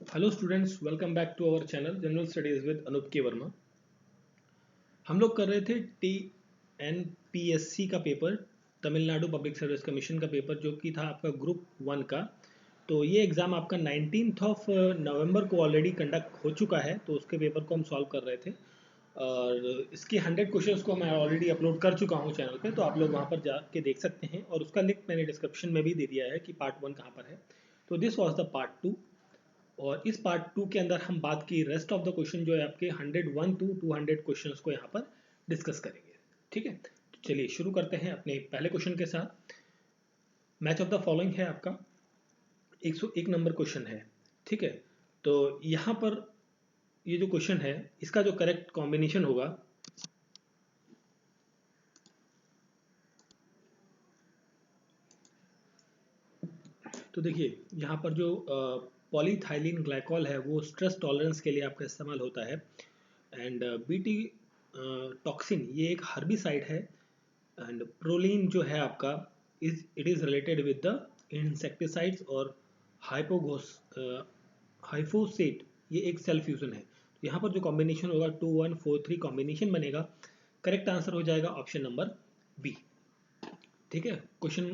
Hello students, welcome back to our channel general studies with Anoop K Verma. हम लोग कर रहे थे TNPSC का paper, Tamil Nadu public service commission का पेपर, जो कि था आपका ग्रुप 1 का। तो ये एग्ज़ाम आपका 19 ऑफ नवंबर को ऑलरेडी कंडक्ट हो चुका है, तो उसके पेपर को हम सॉल्व कर रहे थे। और इसके 100 क्वेश्चंस को मैं ऑलरेडी अपलोड कर चुका हूँ चैनल पे, तो आप लोग वहाँ पर जाके देख सकते हैं, और उसका लिंक मैंने डिस्क्रिप्शन में भी दे दिया है कि पार्ट 1 कहाँ पर है। तो दिस वॉज द पार्ट 2, और इस पार्ट 2 के अंदर हम बात की रेस्ट ऑफ द क्वेश्चन जो है आपके 101 टू 200 क्वेश्चंस को यहाँ पर डिस्कस करेंगे। ठीक है, तो चलिए शुरू करते हैं अपने पहले क्वेश्चन के साथ। मैच ऑफ द फॉलोइंग है आपका, 101 नंबर क्वेश्चन है। ठीक है, तो यहाँ पर ये जो क्वेश्चन है, इसका जो करेक्ट कॉम्बिनेशन होगा, तो देखिए यहाँ पर जो पॉलीथाइलिन ग्लाइकॉल है वो स्ट्रेस टॉलरेंस के लिए आपका इस्तेमाल होता है। एंड बीटी टॉक्सिन ये एक हर्बिसाइड है। एंड प्रोलीन जो है आपका it is related with the insecticides, और हाइपोगोस हाइफोसेट ये एक सेल फ्यूजन है। तो यहाँ पर जो कॉम्बिनेशन होगा 2143 कॉम्बिनेशन बनेगा। करेक्ट आंसर हो जाएगा ऑप्शन नंबर बी। ठीक है, क्वेश्चन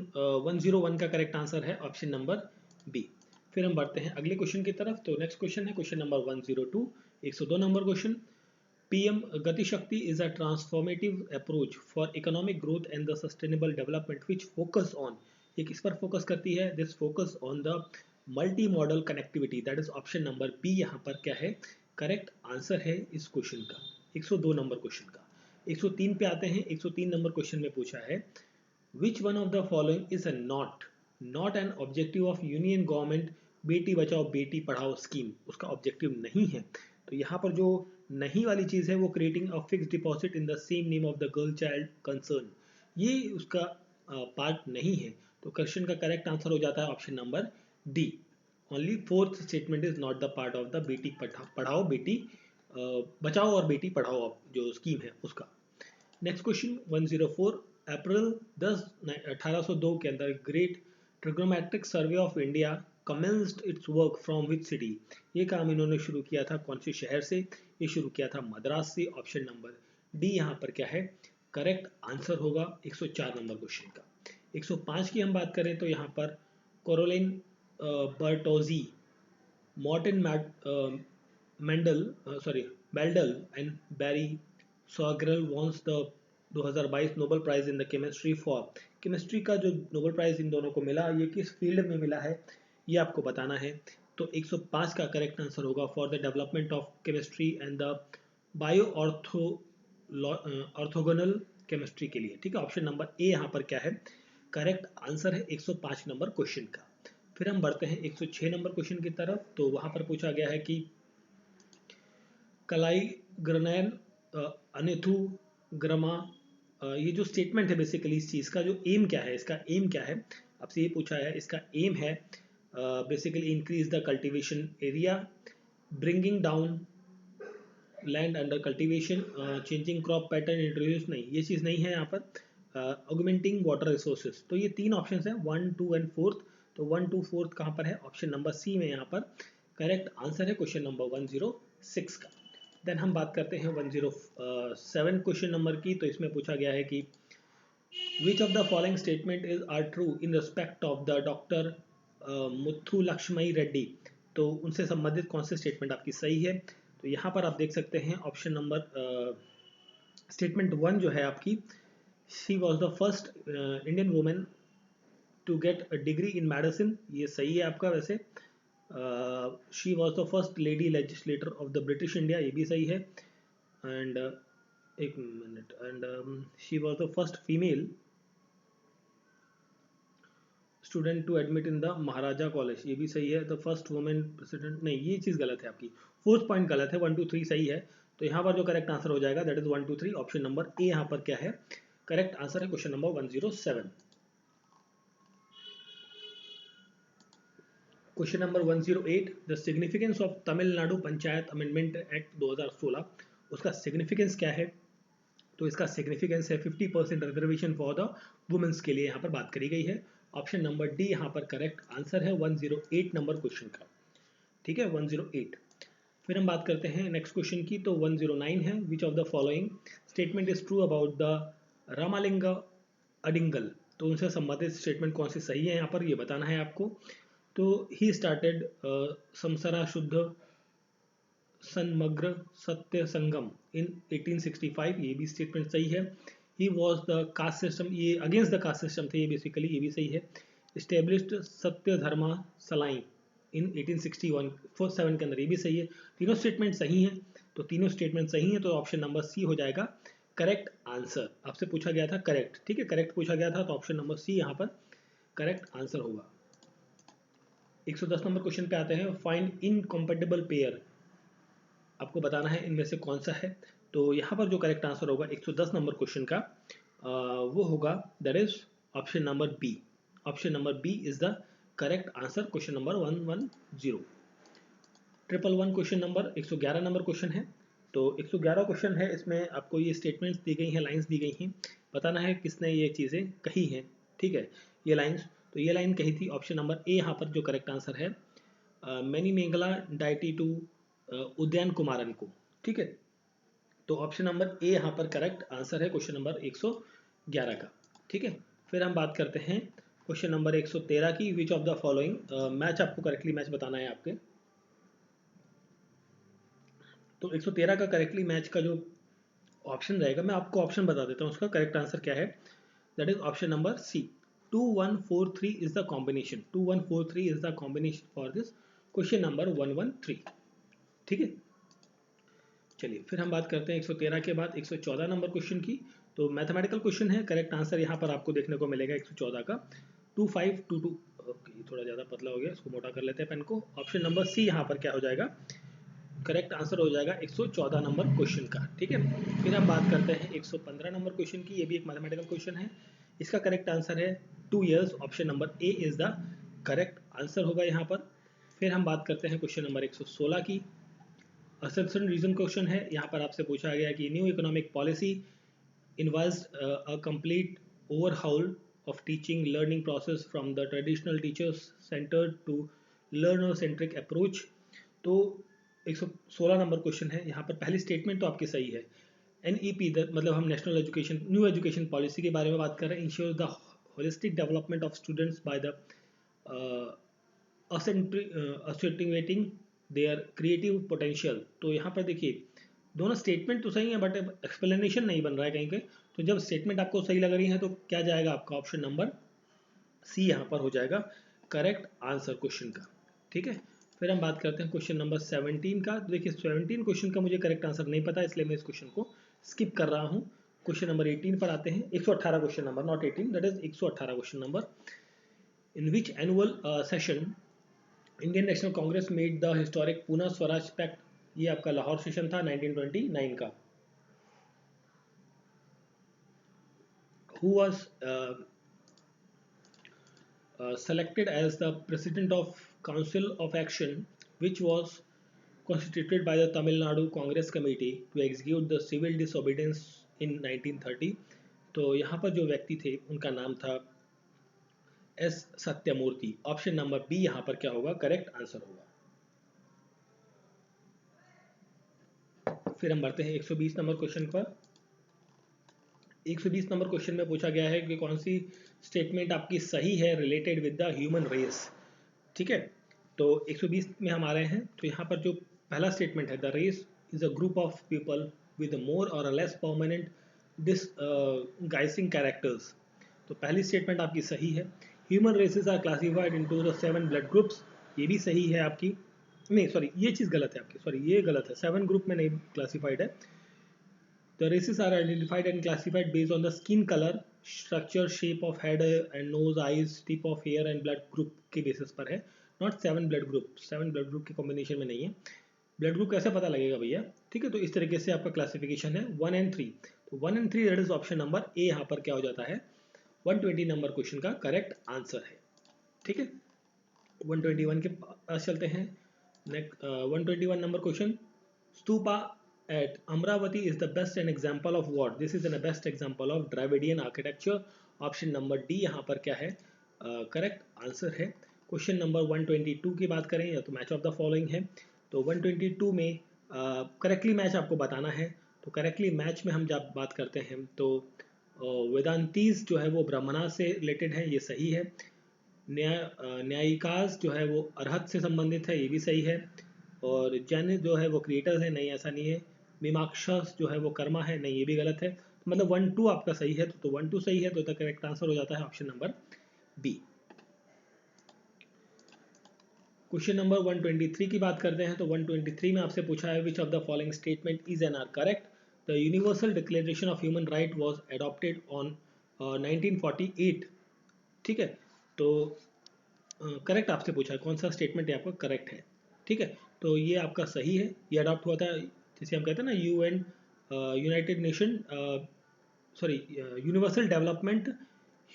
101 का करेक्ट आंसर है ऑप्शन नंबर बी। फिर हम बढ़ते हैं अगले क्वेश्चन की तरफ। तो नेक्स्ट क्वेश्चन है question number 102, 102 number question. PM गति शक्ति is a transformative approach for economic growth and the sustainable development which focus on, ये किस पर फोकस करती है? This focus on the multi modal connectivity, that is option number B यहाँ पर क्या है करेक्ट आंसर है इस क्वेश्चन का, 102 नंबर क्वेश्चन का। 103 पे आते हैं। 103 नंबर क्वेश्चन में पूछा है which one of the following is a not an objective of union government Beti Bachao Beti Padhao scheme, उसका ऑब्जेक्टिव नहीं है। तो यहाँ पर जो नहीं वाली चीज़ है वो creating a fix deposit in the same name of the girl child concern, ये उसका पार्ट नहीं है। तो क्वेश्चन का करेक्ट आंसर हो जाता है option number D. Only fourth statement is not the part of the Beti Padhao Beti Bachao और बेटी पढ़ाओ जो स्कीम है उसका। नेक्स्ट क्वेश्चन 104, अप्रैल 10 1802 के अंदर great trigonometric survey of India commenced it's work from which city, ये काम इन्होंने शुरू किया था कौन से शहर से? ये शुरू किया था मद्रास से। ऑप्शन नंबर डी यहाँ पर क्या है करेक्ट आंसर होगा 104 नंबर क्वेश्चन का। 105 की हम बात करें तो यहाँ पर कोरोलिन बर्टोजी, मॉर्टिन मेंडल बेल्डल एंड बैरी सॉग्रेल won the 2022 Nobel Prize in the chemistry for, chemistry का जो नोबेल प्राइज इन दोनों को मिला ये किस फील्ड में मिला है ये आपको बताना है। तो 105 का करेक्ट आंसर होगा for the development of chemistry and the bio orthogonal chemistry के लिए। ठीक है, ऑप्शन नंबर ए यहाँ पर क्या है करेक्ट आंसर है 105 नंबर क्वेश्चन का। फिर हम बढ़ते हैं 106 नंबर क्वेश्चन की तरफ। तो वहां पर पूछा गया है कि कलाई ग्रनैन अनेथु ग्रमा, ये जो स्टेटमेंट है बेसिकली इस चीज़ का जो एम क्या है, इसका एम क्या है आपसे ये पूछा है। इसका एम है basically increase the cultivation area, bringing down land under cultivation, changing crop pattern introduce, नहीं ये चीज़ नहीं है यहाँ पर। ऑगमेंटिंग वाटर रिसोर्सेज, तो ये तीन ऑप्शन है 1, 2 एंड 4। तो 1, 2, 4 कहाँ पर है? ऑप्शन नंबर सी में यहाँ पर करेक्ट आंसर है क्वेश्चन नंबर 106 का। देन हम बात करते हैं 107 क्वेश्चन नंबर की। तो इसमें पूछा गया है कि which of the following statement is are true in respect of the doctor Muthulakshmi Reddy, तो उनसे संबंधित कौन से स्टेटमेंट आपकी सही है? तो यहाँ पर आप देख सकते हैं ऑप्शन नंबर स्टेटमेंट 1 जो है आपकी, she was the first Indian women to get a degree in medicine, ये सही है आपका। वैसे she was the first lady legislator of the British India, ये भी सही है। एंड एक minute, and she was the first female student to admit in the Maharaja college, ये भी सही है। द फर्स्ट वुमेन प्रेसिडेंट, नहीं ये चीज़ गलत है आपकी, फोर्थ पॉइंट गलत है। 1, 2, 3 सही है। तो यहाँ पर जो करेक्ट आंसर हो जाएगा that is 1, 2, 3, option number A यहाँ पर क्या है करेक्ट आंसर है question number 107। Question number 108, the significance of Tamil Nadu panchayat amendment act 2016, उसका सिग्निफिकेंस क्या है? तो इसका सिग्निफिकेंस है 50% रिजर्वेशन फॉर द वुमेन्स के लिए यहाँ पर बात करी गई है। ऑप्शन नंबर डी यहाँ पर करेक्ट आंसर है 108 नंबर क्वेश्चन का। ठीक है, 108। फिर हम बात करते हैं नेक्स्ट क्वेश्चन की, तो 109 है, which of the following statement is true about the Ramalinga Adigal. तो उनसे संबंधित स्टेटमेंट कौन सी सही है यहाँ पर ये बताना है आपको। तो ही स्टार्टेड समसरा शुद्ध सन्मग्र सत्य संगम इन 1865, ये भी स्टेटमेंट सही है। He was the caste system, ये अगेंस्ट द कास्ट सिस्टम थे ये बेसिकली, ये भी सही है। इस्टेब्लिश्ड सत्य धर्मा सलाई इन 1861-47 के अंदर, ये भी सही है। तीनों स्टेटमेंट सही हैं, तो तीनों स्टेटमेंट सही हैं, तो ऑप्शन नंबर सी हो जाएगा करेक्ट आंसर। आपसे पूछा गया था करेक्ट, ठीक है, करेक्ट पूछा गया था, तो ऑप्शन नंबर सी यहाँ पर करेक्ट आंसर होगा। 110 नंबर क्वेश्चन पे आते हैं, फाइंड इनकम्पेटिबल पेयर। आपको बताना है इनमें से कौन सा है। तो यहाँ पर जो करेक्ट आंसर होगा 110 नंबर क्वेश्चन का वो होगा that is option number B. Option number B is the correct answer, question number 110। 111 question number 111 नंबर क्वेश्चन है। तो 111 क्वेश्चन है, इसमें आपको ये स्टेटमेंट्स दी गई हैं, लाइंस दी गई हैं, बताना है किसने ये चीज़ें कही हैं, ठीक है, ये लाइंस। तो ये लाइन कही थी ऑप्शन नंबर ए यहाँ पर जो करेक्ट आंसर है, मैनी मेंगला डाइटी टू उद्यान कुमारन को, ठीक है। तो ऑप्शन नंबर ए यहाँ पर करेक्ट आंसर है क्वेश्चन नंबर 111 का, ठीक है। फिर हम बात करते हैं क्वेश्चन नंबर 113 की, which of the following match, आपको करेक्टली मैच बताना है आपके। तो 113 का करेक्टली मैच का जो ऑप्शन रहेगा, मैं आपको ऑप्शन बता देता हूँ उसका करेक्ट आंसर क्या है, that is option number C, 2143 is the combination, 2143 is the combination for this question number 113, ठीक है। चलिए फिर हम बात करते हैं 113 के बाद 114 नंबर क्वेश्चन की। तो मैथमेटिकल क्वेश्चन है, करेक्ट आंसर यहाँ पर आपको देखने को मिलेगा 114 का 2522। ओके, थोड़ा ज़्यादा पतला हो गया, इसको मोटा कर लेते हैं पेन को। ऑप्शन नंबर सी यहाँ पर क्या हो जाएगा, करेक्ट आंसर हो जाएगा 114 नंबर क्वेश्चन का, ठीक है। फिर हम बात करते हैं 115 नंबर क्वेश्चन की, ये भी एक मैथमेटिकल क्वेश्चन है, इसका करेक्ट आंसर है 2 years, option number A is the correct answer होगा यहाँ पर। फिर हम बात करते हैं क्वेश्चन नंबर 116 की, असम्पशन रीजन क्वेश्चन है, यहाँ पर आपसे पूछा गया कि new economic policy involves a complete overhaul of teaching learning process from the traditional teachers centered to learner centric approach। तो 116 नंबर क्वेश्चन है, यहाँ पर पहली स्टेटमेंट तो आपकी सही है। NEP मतलब हम national education new education policy के बारे में बात कर रहे हैं, ensure the holistic development of students by the activating their creative potential. तो यहाँ पर देखिए दोनों स्टेटमेंट तो सही है, बट एक्सप्लेनेशन नहीं बन रहा है कहीं के। तो जब स्टेटमेंट आपको सही लग रही है तो क्या जाएगा आपका ऑप्शन नंबर सी यहाँ पर हो जाएगा करेक्ट आंसर क्वेश्चन का, ठीक है। फिर हम बात करते हैं क्वेश्चन नंबर 17 का। तो देखिए 17 क्वेश्चन का मुझे करेक्ट आंसर नहीं पता, इसलिए मैं इस क्वेश्चन को स्किप कर रहा हूँ। क्वेश्चन नंबर 18 पर आते हैं, 118 question number, not 18, that is 118 question number. In which annual session Indian National Congress made the historic Poona Swaraj pact. ये आपका लाहौर सेशन था 1929 का। Who was selected as the president of Council of Action, which was constituted by the Tamil Nadu Congress Committee to execute the civil disobedience in 1930। तो यहाँ पर जो व्यक्ति थे उनका नाम था S Satyamurti. Option number B यहाँ पर क्या होगा, करेक्ट आंसर होगा। फिर हम बढ़ते हैं 120 नंबर क्वेश्चन पर। 120 नंबर क्वेश्चन में पूछा गया है कि कौन सी स्टेटमेंट आपकी सही है related with the human race, ठीक है। तो 120 में हम आ रहे हैं, तो यहाँ पर जो पहला स्टेटमेंट है, the race is a group of people with more or less permanent डिसगाइसिंग characters. तो पहली स्टेटमेंट आपकी सही है। Human races are classified into the 7 blood groups, ये भी सही है आपकी। नहीं सॉरी, ये चीज़ गलत है आपकी, सॉरी ये गलत है, 7 ग्रुप में नहीं क्लासिफाइड है। The races are identified and classified based on the skin color, structure, shape of head and nose, eyes, tip of hair and blood group के बेसिस पर है, not 7 blood group। 7 blood group के combination में नहीं है। Blood group कैसे पता लगेगा भैया, ठीक है। तो इस तरीके से आपका क्लासिफिकेशन है 1 and 3। तो 1 and 3 that is option number A यहाँ पर क्या हो जाता है, 120 नंबर क्वेश्चन का करेक्ट आंसर है, ठीक है। 121 के पास चलते हैं। Next 121 number question, stupa at Amravati is the best an example of what? This is a best example of Dravidian architecture। Option number D यहाँ पर क्या है, करेक्ट आंसर है। क्वेश्चन नंबर 122 की बात करें या तो मैच ऑफ द फॉलोइंग है, तो 122 में करेक्टली मैच आपको बताना है। तो करेक्टली मैच में हम जब बात करते हैं तो वेदांतीज जो है वो ब्राह्मणा से रिलेटेड है, ये सही है। न्यायिकाज जो है वो अरहत से संबंधित है, ये भी सही है। और जैन जो है वो क्रिएटर्स है, नहीं ऐसा नहीं है। मीमांसक जो है वो कर्मा है, नहीं ये भी गलत है। तो मतलब 1-2 आपका सही है, तो 1-2 सही है, तो द करेक्ट आंसर हो जाता है option number B. Question number 123 की बात करते हैं, तो 123 में आपसे पूछा है which of the following statement is and are correct. The universal declaration of human right was adopted on 1948। ठीक है, तो करेक्ट आपसे पूछा है कौन सा स्टेटमेंट है आपका करेक्ट है। ठीक है, तो ये आपका सही है, ये अडॉप्ट हुआ था, जैसे हम कहते हैं ना UN, united nation, sorry, universal development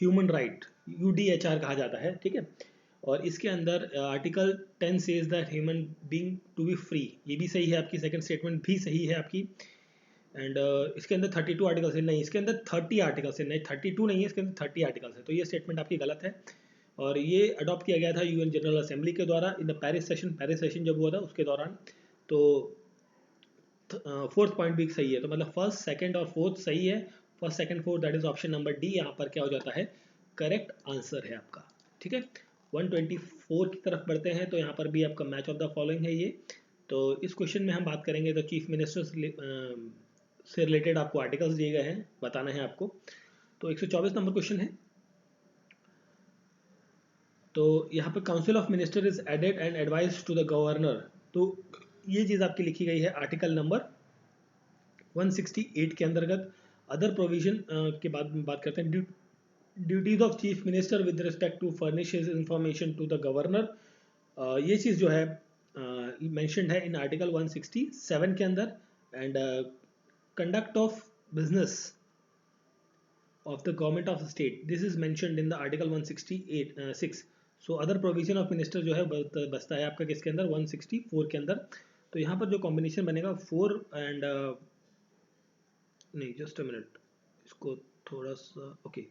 human right, UDHR कहा जाता है। ठीक है, और इसके अंदर article 10 says that human being to be free, ये भी सही है आपकी, सेकंड स्टेटमेंट भी सही है आपकी। एंड इसके अंदर 32 आर्टिकल्स है, नहीं इसके अंदर 30 आर्टिकल्स है, नहीं 32 नहीं है, इसके अंदर 30 आर्टिकल्स है, तो ये स्टेटमेंट आपकी गलत है। और ये अडॉप्ट किया गया था यूएन जनरल असेंबली के द्वारा इन द पेरिस सेशन जब हुआ था उसके दौरान। तो फोर्थ पॉइंट भी सही है, तो मतलब फर्स्ट सेकंड और फोर्थ सही है, first second fourth, that is option number D, यहाँ पर क्या हो जाता है करेक्ट आंसर है आपका। ठीक है, 124 की तरफ बढ़ते हैं, तो यहाँ पर भी आपका मैच ऑफ द फॉलोइंग है ये। तो इस क्वेश्चन में हम बात करेंगे तो चीफ मिनिस्टर से रिलेटेड आपको आर्टिकल्स दिए गए हैं, बताना है आपको। तो 124 नंबर क्वेश्चन है, तो यहाँ पे council of minister is aided and advise to the governor. तो ये चीज़ आपकी लिखी गई है आर्टिकल नंबर 168 के अंतर्गत। अदर प्रोविजन के बाद में बात करते हैं, duties of chief minister with respect to furnish information to the governor. ये चीज़ जो है मेंशन्ड है इन आर्टिकल 167 के अंदर। And conduct of business of the government of the state, this is mentioned in the article 168 6। so other provision of minister जो है बसता है आपका किसके अंदर 164 के अंदर। तो यहाँ पर जो कॉम्बिनेशन बनेगा 4 एंड नहीं जस्ट अ मिनट, इसको थोड़ा सा okay,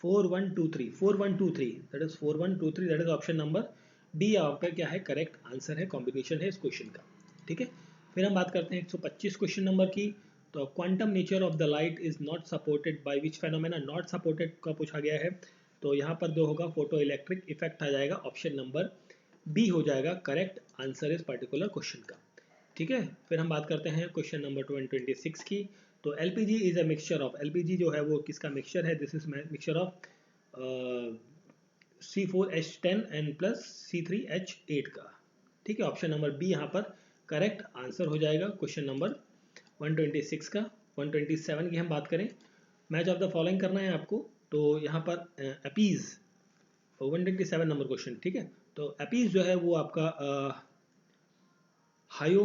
4123 that is 4123, that is option number D आपका क्या है करेक्ट आंसर है, कॉम्बिनेशन है इस क्वेश्चन का। ठीक है, फिर हम बात करते हैं 125 क्वेश्चन नंबर की। तो quantum nature of the light is not supported by which phenomena, not supported का पूछा गया है। तो यहाँ पर जो होगा फोटो इलेक्ट्रिक इफेक्ट आ जाएगा, ऑप्शन नंबर बी हो जाएगा करेक्ट आंसर इस पर्टिकुलर क्वेश्चन का। ठीक है, फिर हम बात करते हैं क्वेश्चन नंबर 126 की। तो LPG is a mixture of, LPG जो है वो किसका मिक्सचर है, this is mixture of C4H10 and plus C3H8 का। ठीक है, ऑप्शन नंबर बी यहाँ पर करेक्ट आंसर हो जाएगा क्वेश्चन नंबर 126 का। 127 की हम बात करें, मैच ऑफ द फॉलोइंग करना है आपको। तो यहाँ पर अपीज 127 नंबर क्वेश्चन। ठीक है, तो अपीज जो है वो आपका हायो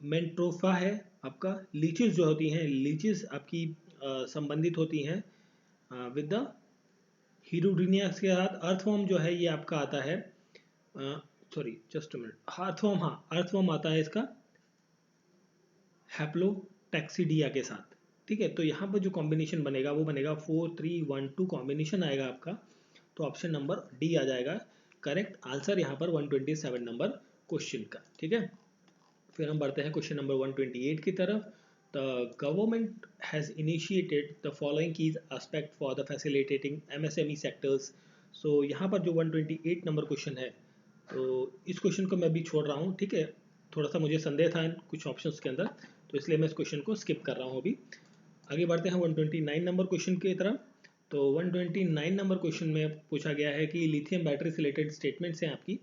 मेंट्रोफा है आपका। लीचेस जो होती हैं, लीचेस आपकी संबंधित होती हैं विद द हीरोडिनिया के साथ। अर्थवर्म जो है ये आपका आता है, sorry just a minute, earthworm, हाँ अर्थवर्म आता है इसका हैप्लोटैक्सीडिया के साथ। ठीक है, तो यहाँ पर जो कॉम्बिनेशन बनेगा वो बनेगा 4312 कॉम्बिनेशन आएगा आपका, तो ऑप्शन नंबर डी आ जाएगा करेक्ट आंसर यहाँ पर 127 नंबर क्वेश्चन का। ठीक है, फिर हम बढ़ते हैं क्वेश्चन नंबर 128 की तरफ। The government has initiated the following keys aspect for the facilitating MSME sectors. So यहाँ पर जो 128 नंबर क्वेश्चन है, तो इस क्वेश्चन को मैं अभी छोड़ रहा हूँ। ठीक है, थोड़ा सा मुझे संदेह था कुछ ऑप्शंस के अंदर, तो इसलिए मैं इस क्वेश्चन को स्किप कर रहा हूँ अभी। आगे बढ़ते हैं 129 नंबर क्वेश्चन की तरफ। तो 129 नंबर क्वेश्चन में पूछा गया है कि लिथियम बैटरी से रिलेटेड स्टेटमेंट्स हैं आपकी।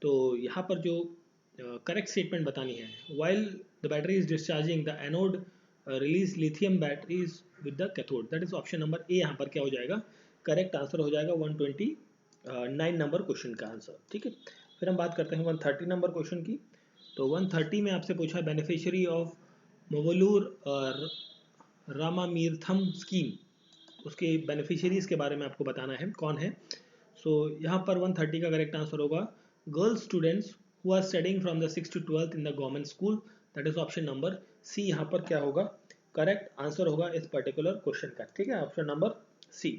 तो यहाँ पर जो करेक्ट स्टेटमेंट बतानी है, while the battery is discharging the anode release lithium batteries with the cathode, that is option number A यहाँ पर क्या हो जाएगा करेक्ट आंसर हो जाएगा 129 नंबर क्वेश्चन का आंसर। ठीक है, फिर हम बात करते हैं 130 नंबर क्वेश्चन की। तो 130 में आपसे पूछा है बेनिफिशियरी ऑफ मोवलूर रामामीर्थम स्कीम, उसके बेनिफिशियरीज के बारे में आपको बताना है कौन है। सो यहाँ पर 130 का करेक्ट आंसर होगा girls students who are studying from the 6th to 12th in the government school, that is option number C यहाँ पर क्या होगा करेक्ट आंसर होगा इस पर्टिकुलर क्वेश्चन का। ठीक है, option number C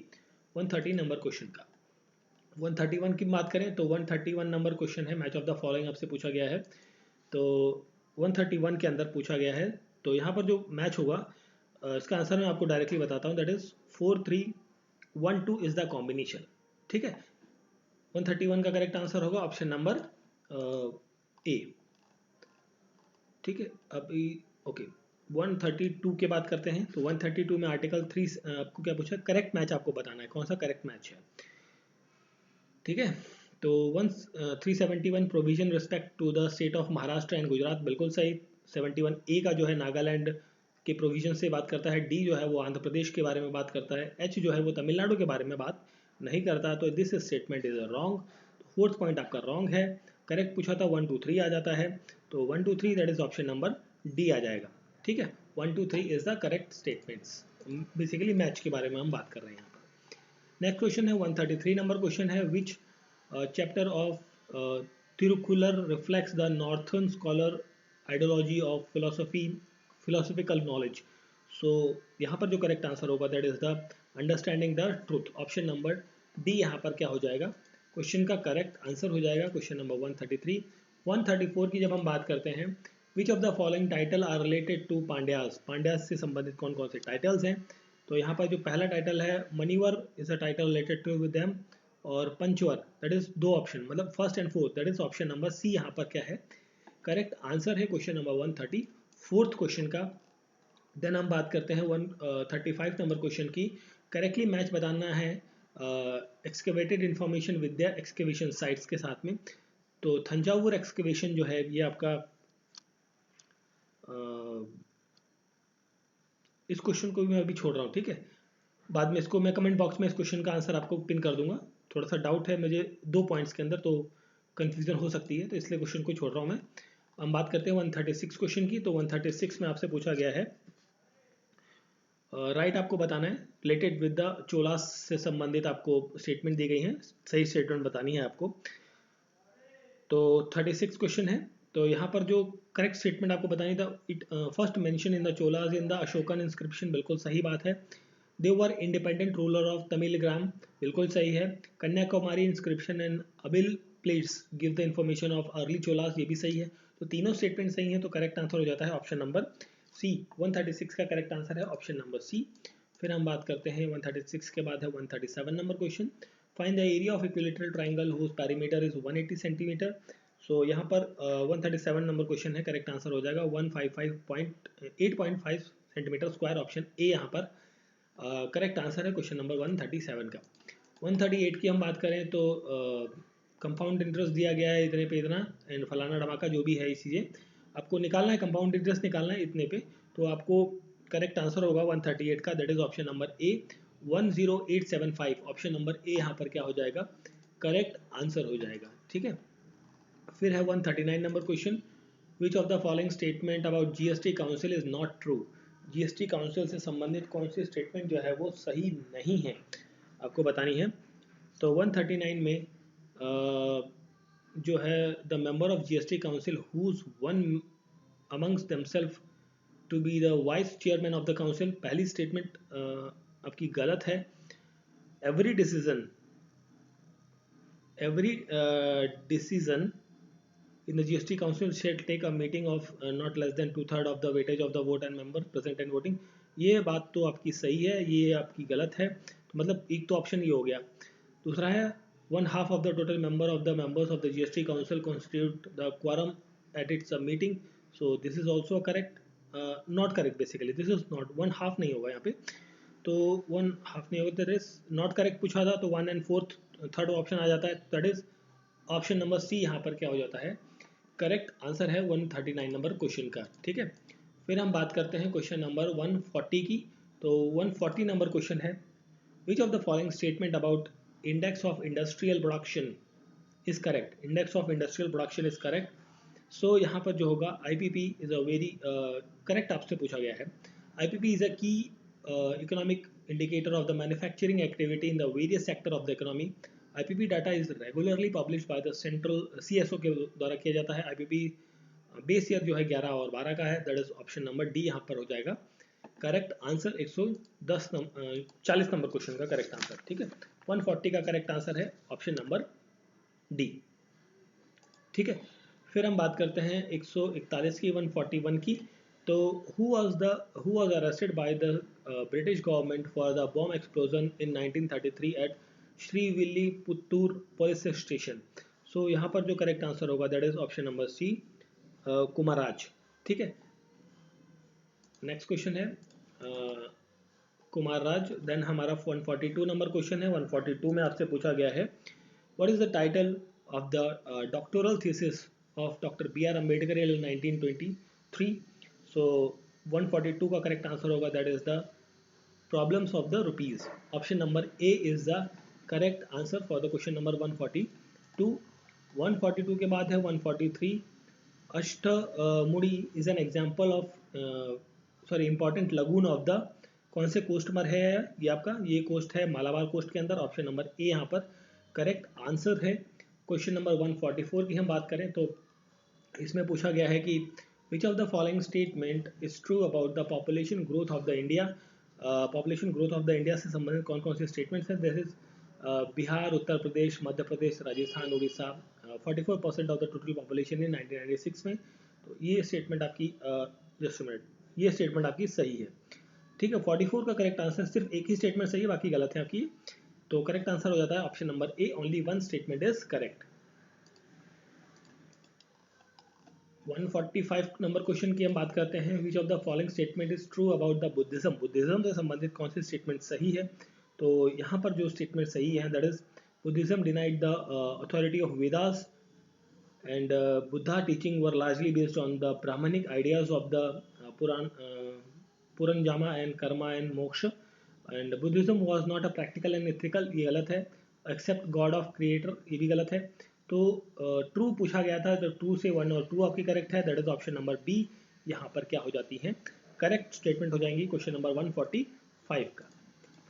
130 number question का। 131 की बात करें तो 131 नंबर क्वेश्चन है, मैच ऑफ द फॉलोइंग आपसे पूछा गया है। तो 131 के अंदर पूछा गया है, तो यहाँ पर जो मैच होगा इसका आंसर मैं आपको डायरेक्टली बताता हूँ, that is 4312 is the combination. ठीक है, 131 का करेक्ट आंसर होगा ऑप्शन नंबर ए। ठीक है, अभी ओके 132 के बात करते हैं। तो 132 में आर्टिकल 3 आपको क्या पूछा, करेक्ट मैच आपको बताना है, कौन सा करेक्ट मैच है। ठीक है, तो 371 provision respect to the state of Maharashtra and Gujarat, बिल्कुल सही। 71 ए का जो है नागालैंड के प्रोविजन से बात करता है। डी जो है वो आंध्र प्रदेश के बारे में बात करता है। एच जो है वो तमिलनाडु के बारे में बात नहीं करता, तो this statement is wrong. Fourth point आपका रॉन्ग है। करेक्ट पूछा था 1 2 3 आ जाता है, तो 1 2 3 that is option number D आ जाएगा। ठीक है, 1 2 3 is the correct statements. Basically match के बारे में हम बात कर रहे हैं यहाँ पर। नेक्स्ट क्वेश्चन है 133 नंबर क्वेश्चन है, which chapter of Thirukkural reflects the northern scholar ideology of philosophical knowledge. So यहाँ पर जो करेक्ट आंसर होगा that is the understanding the truth, option number D यहाँ पर क्या हो जाएगा, क्वेश्चन का करेक्ट आंसर हो जाएगा, क्वेश्चन नंबर 133। 134 की जब हम बात करते हैं, which of the following title are related to Pandyas, Pandyas से संबंधित कौन कौन से टाइटल्स हैं। तो यहाँ पर जो पहला टाइटल है मनीवर is a title related to with them, और पंचवर दैट इज दो ऑप्शन, मतलब first and fourth, that is option number C यहाँ पर क्या है, करेक्ट आंसर है क्वेश्चन नंबर 134 क्वेश्चन का। देन हम बात करते हैं 135 नंबर क्वेश्चन की। करेक्टली मैच बताना है excavated information with the excavation sites के साथ में। तो थंजावुर एक्सकेवेशन जो है ये आपका इस क्वेश्चन को भी मैं अभी छोड़ रहा हूँ। ठीक है, बाद में इसको मैं कमेंट बॉक्स में इस क्वेश्चन का आंसर आपको पिन कर दूंगा। थोड़ा सा डाउट है मुझे 2 पॉइंट्स के अंदर, तो कंफ्यूजन हो सकती है, तो इसलिए क्वेश्चन को छोड़ रहा हूँ मैं। हम बात करते हैं 136 क्वेश्चन की। तो 136 में आपसे पूछा गया है, राइट आपको बताना है रिलेटेड विद द चोलास से संबंधित आपको स्टेटमेंट दी गई है, सही स्टेटमेंट बतानी है आपको। तो 36 क्वेश्चन है, तो यहाँ पर जो करेक्ट स्टेटमेंट आपको बतानी था, it first mention in the Cholas in the Ashokan inscription, बिल्कुल सही बात है। They were independent ruler of Tamilakam, बिल्कुल सही है। Kanyakumari inscription and Anbil plates give the information of early Cholas, ये भी सही है। तो तीनों स्टेटमेंट सही है, तो करेक्ट आंसर हो जाता है ऑप्शन नंबर सी। 136 का करेक्ट आंसर है ऑप्शन नंबर सी। फिर हम बात करते हैं 136 के बाद है 137 number question, find the area of equilateral triangle whose perimeter is 180 centimetre. So यहाँ पर 137 नंबर क्वेश्चन है, करेक्ट आंसर हो जाएगा 155.8.5 सेंटीमीटर स्क्वायर, ऑप्शन ए यहाँ पर करेक्ट आंसर है क्वेश्चन नंबर 137 का। 138 की हम बात करें तो कंपाउंड इंटरेस्ट दिया गया है इतने पे इतना, एंड फलाना धमाका जो भी है ये चीज़ें आपको निकालना है, कंपाउंड इंटरेस्ट निकालना है इतने पे, तो आपको करेक्ट आंसर होगा 138 का, that is option number A 10875, option number A यहाँ पर क्या हो जाएगा, करेक्ट आंसर हो जाएगा। ठीक है, फिर है 139 number question, which of the following statement about GST council is not true. GST council से संबंधित कौन सी स्टेटमेंट जो है वो सही नहीं है, आपको बतानी है। तो 139 में जो है the member of GST council whose one amongst themselves to be the vice chairman of the council, पहली स्टेटमेंट आपकी गलत है। Every decision in the GST Council shall take a meeting of not less than 2/3 of the weightage of the vote and members present and voting। ये बात तो आपकी सही है, ये आपकी गलत है, तो मतलब एक तो ऑप्शन ये हो गया। दूसरा है 1/2 of the total members of the GST Council constitute the quorum at its meeting, so this is also correct, not correct basically, this is not 1/2 नहीं होगा यहाँ पे, तो 1/2 नहीं होगा, that is not correct पूछा था, तो 1 and 4th थर्ड ऑप्शन आ जाता है, that is option number C यहाँ पर क्या हो जाता है, करेक्ट आंसर है 139 नंबर क्वेश्चन का। ठीक है, फिर हम बात करते हैं क्वेश्चन नंबर 140 की। तो 140 नंबर क्वेश्चन है, which of the following statement about index of industrial production is correct, index of industrial production is correct. So यहाँ पर जो होगा IPP is a very correct आपसे पूछा गया है। IPP is a key economic indicator of the manufacturing activity in the various sector of the economy. IPP data is regularly publish by the central CSO के द्वारा किया जाता है। IPP base year जो है 11 और 12 का है, that is option number D यहाँ पर हो जाएगा करेक्ट आंसर 110 40 नंबर क्वेश्चन का करेक्ट आंसर। ठीक है, 140 का करेक्ट आंसर है ऑप्शन नंबर डी। ठीक है, फिर हम बात करते हैं 141 की, 141 की। तो who was arrested by the British government for the bomb explosion in 1933 at Srivilliputhur police station. So यहाँ पर जो करेक्ट आंसर होगा that is option number C, Kamaraj. ठीक है, नेक्स्ट क्वेश्चन है कुमार राज। देन हमारा 142 नंबर क्वेश्चन है। 142 में आपसे पूछा गया है what is the title of the doctoral thesis of doctor B R Ambedkar in 1923। So 142 का करेक्ट आंसर होगा that is the problems of the rupees. Option number A is the correct answer for the question number 142। 142 के बाद है 143, Ashtamudi is an example of sorry important lagoon of the, कौन से coast पर है ये आपका, ये कोस्ट है मालाबार कोस्ट के अंदर। ऑप्शन नंबर ए यहाँ पर करेक्ट आंसर है। क्वेश्चन नंबर 144 की हम बात करें तो इसमें पूछा गया है कि which of the following statement is true about the population growth of the India. Population growth of the India से संबंधित कौन कौन से स्टेटमेंट्स हैं। This is Bihar, Uttar Pradesh, Madhya Pradesh, Rajasthan, Orissa 44% of the total population in 1996 में। तो ये स्टेटमेंट आपकी जस्ट मिनट, ये स्टेटमेंट आपकी सही है। ठीक है, 44 का करेक्ट आंसर, सिर्फ एक ही स्टेटमेंट सही है, बाकी गलत है आपकी। तो करेक्ट आंसर हो जाता है option number A, only one statement is correct. 145 number question की हम बात करते हैं which of the following statement is true about the Buddhism. Buddhism से संबंधित कौन सी स्टेटमेंट सही है। तो यहाँ पर जो स्टेटमेंट सही है that is Buddhism denied the authority of Vedas and Buddha teaching were largely based on the Brahmanic ideas of the Puranjama and Karma and Moksha, and Buddhism was not a practical and ethical, ये गलत है। Except God of Creator, ये भी गलत है। तो true पूछा गया था, तो ट्रू से 1 और 2 आपकी करेक्ट है, that is option number B. यहाँ पर क्या हो जाती है, करेक्ट स्टेटमेंट हो जाएंगी क्वेश्चन नंबर 145 का।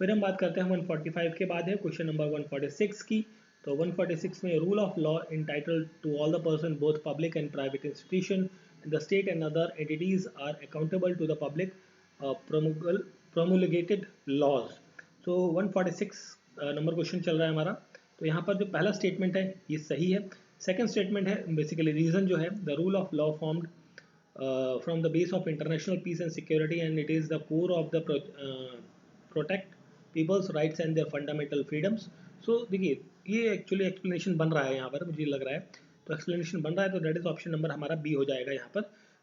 फिर हम बात करते हैं 145 के बाद है क्वेश्चन नंबर 146 की। तो 146 में rule of law entitled to all the person both public and private institution in the state and other entities are accountable to the public promulgated laws। तो 146 नंबर क्वेश्चन चल रहा है हमारा। तो यहाँ पर जो पहला स्टेटमेंट है ये सही है। सेकंड स्टेटमेंट है बेसिकली रीजन जो है the rule of law formed from the base of international peace and security and it is the core of the protect people's rights and their fundamental freedoms। so देखिए ये actually explanation बन रहा है यहाँ पर, मुझे लग रहा है तो एक्सप्लेनेशन बन रहा है, तो दैट इज ऑप्शन नंबर हमारा बी हो जाएगा यहाँ पर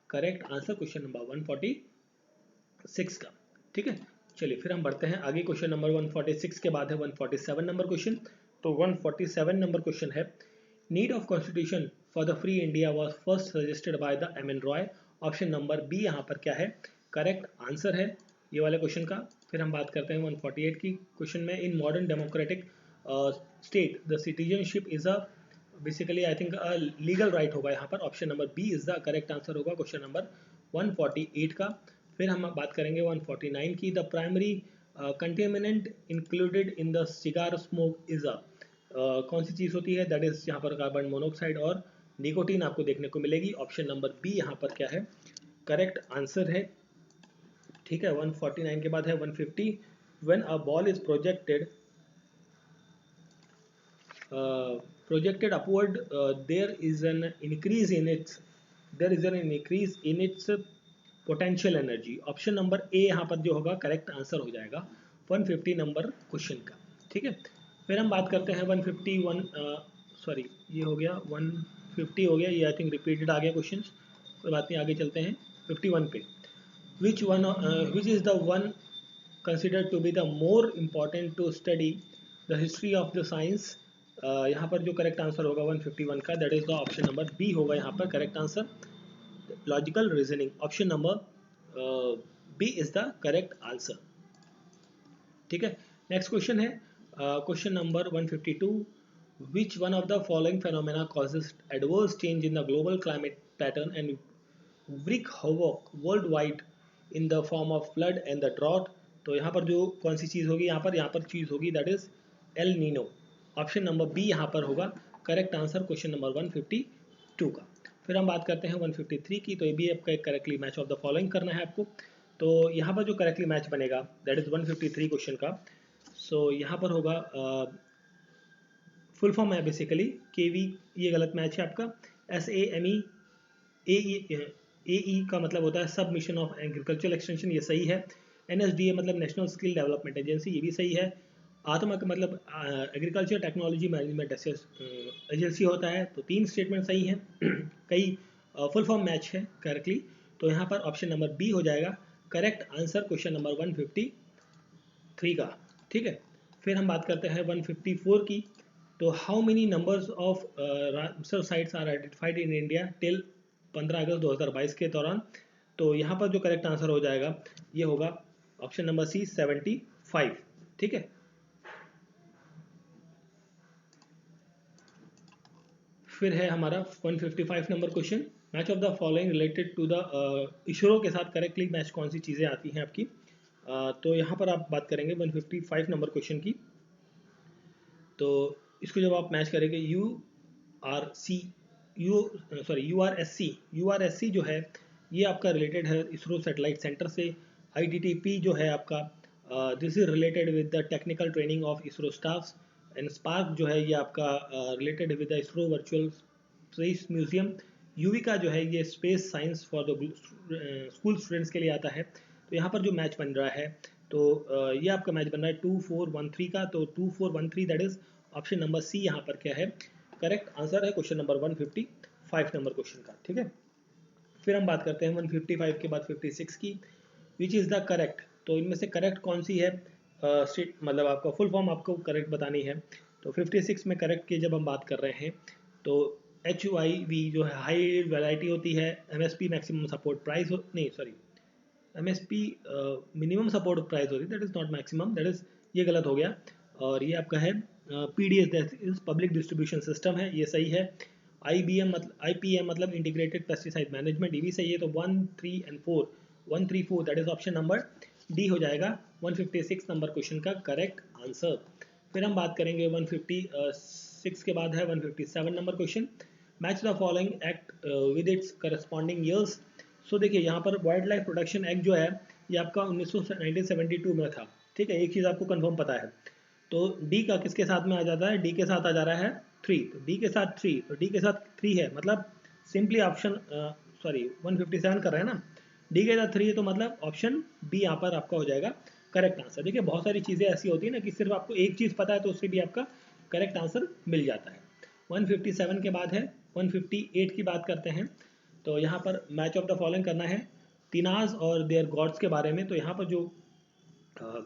करेक्ट आंसर क्वेश्चन नंबर 146 का। ठीक है, चलिए फिर हम बढ़ते हैं आगे। क्वेश्चन नंबर 146 के बाद है 147 नंबर क्वेश्चन। तो 147 नंबर क्वेश्चन है need of constitution for the free India was first suggested by the M N Roy. Option number B यहाँ पर क्या है, करेक्ट आंसर है ये वाले क्वेश्चन का। फिर हम बात करते हैं 148 की क्वेश्चन में in modern democratic state the citizenship is a basically I think legal right होगा यहाँ पर। Option number B is the correct answer होगा क्वेश्चन नंबर 148 का। फिर हम बात करेंगे 149 की the primary contaminant included in the cigar smoke is a कौन सी चीज़ होती है, दैट इज यहाँ पर कार्बन मोनोऑक्साइड और निकोटीन आपको देखने को मिलेगी। ऑप्शन नंबर बी यहाँ पर क्या है, करेक्ट आंसर है। ठीक है, 149 के बाद है 150 when a ball is projected upward there is an increase in its potential energy। Option number A यहाँ पर जो होगा करेक्ट आंसर हो जाएगा 150 नंबर क्वेश्चन का। ठीक है, फिर हम बात करते हैं 151 सॉरी ये हो गया 150 हो गया, ये आई थिंक रिपीटेड आ गया क्वेश्चन, कोई बात नहीं आगे चलते हैं 51 पे। Which is the one considered to be the more important to study the history of the science. यहाँ पर जो करेक्ट आंसर होगा 151 का that is the option number B होगा यहाँ पर correct answer, logical reasoning. Option number B is the correct answer. ठीक है, नेक्स्ट क्वेश्चन है question number 152 which one of the following phenomena causes adverse change in the global climate pattern and wreak havoc worldwide in the form of flood and the drought। तो यहाँ पर जो कौन सी चीज़ होगी, यहाँ पर चीज़ होगी that is El Nino. Option number B यहाँ पर होगा करेक्ट आंसर क्वेश्चन नंबर 152 का। फिर हम बात करते हैं 153 की। तो ये भी आपका एक correctly match of the following करना है आपको। तो यहाँ पर जो करेक्टली मैच बनेगा दैट इज 153 क्वेश्चन का। सो यहाँ पर होगा फुल फॉर्म है बेसिकली केवी, ये गलत मैच है आपका। SAME, AE का मतलब होता है सब मिशन ऑफ एग्रीकल्चर एक्सटेंशन, ये सही है। NSDA मतलब नेशनल स्किल डेवलपमेंट एजेंसी, ये भी सही है। आत्मा का मतलब एग्रीकल्चर टेक्नोलॉजी मैनेजमेंट एजेंसी होता है। तो 3 स्टेटमेंट सही हैं। कई फुल फॉर्म मैच है करेक्टली। तो यहाँ पर ऑप्शन नंबर बी हो जाएगा करेक्ट आंसर क्वेश्चन नंबर 153 का। ठीक है, फिर हम बात करते हैं 154 की। तो how many numbers of Ramsar sites are identified in India till 15 August 2022 के दौरान। तो यहाँ पर जो करेक्ट आंसर हो जाएगा ये होगा ऑप्शन नंबर सी 75। ठीक है, फिर है हमारा 155 number question. Match of the following related to the ISRO के साथ करेक्टली मैच कौन सी चीज़ें आती हैं आपकी। तो यहाँ पर आप बात करेंगे 155 नंबर क्वेश्चन की। तो इसको जब आप मैच करेंगे URSC जो है ये आपका रिलेटेड है इसरो सैटेलाइट सेंटर से। IDTP जो है आपका this is related with the technical training of ISRO staffs. And spark जो है ये आपका related with the ISRO virtual space museum. Yuvika जो है ये space science for the school students के लिए आता है। तो यहाँ पर जो मैच बन रहा है तो ये आपका मैच बन रहा है 2413 का। तो 2413 that is option number C यहाँ पर क्या है करेक्ट आंसर है क्वेश्चन नंबर 155 नंबर क्वेश्चन का। ठीक है, फिर हम बात करते हैं 155 के बाद 56 की, विच इज़ द करेक्ट। तो इनमें से करेक्ट कौन सी है मतलब आपका फुल फॉर्म आपको करेक्ट बतानी है। तो 56 में करेक्ट की जब हम बात कर रहे हैं तो HYV जो है हाई वैरायटी होती है। MSP मैक्सिमम सपोर्ट प्राइस नहीं sorry MSP minimum support price होती है, that is not maximum, that is ये गलत हो गया। और ये आपका है PDS that is public distribution system है, ये सही है। IPM मतलब इंटीग्रेटेड पेस्टिसाइड मैनेजमेंट, ये भी सही है। तो 1, 3 and 4 134 that is option number D हो जाएगा 156 नंबर क्वेश्चन का करेक्ट आंसर। फिर हम बात करेंगे 156 के बाद है 157 number question. Match the following act with its corresponding years. So देखिए यहाँ पर वाइल्ड लाइफ प्रोटेक्शन एक्ट जो है ये आपका 1972 में था। ठीक है, एक चीज़ आपको कंफर्म पता है। तो डी का किसके साथ में आ जाता है, डी के साथ आ जा रहा है 3। तो डी के साथ 3, तो डी के साथ 3 है मतलब सिंपली ऑप्शन 157 कर रहे हैं ना, डी के साथ 3 है तो मतलब ऑप्शन बी यहाँ पर आपका हो जाएगा करेक्ट आंसर। देखिए बहुत सारी चीज़ें ऐसी होती है ना कि सिर्फ आपको एक चीज़ पता है तो उससे भी आपका करेक्ट आंसर मिल जाता है। 157 के बाद है 158 की बात करते हैं। तो यहाँ पर मैच ऑफ द फॉलोइंग करना है तिनाज और देयर गॉड्स के बारे में। तो यहाँ पर जो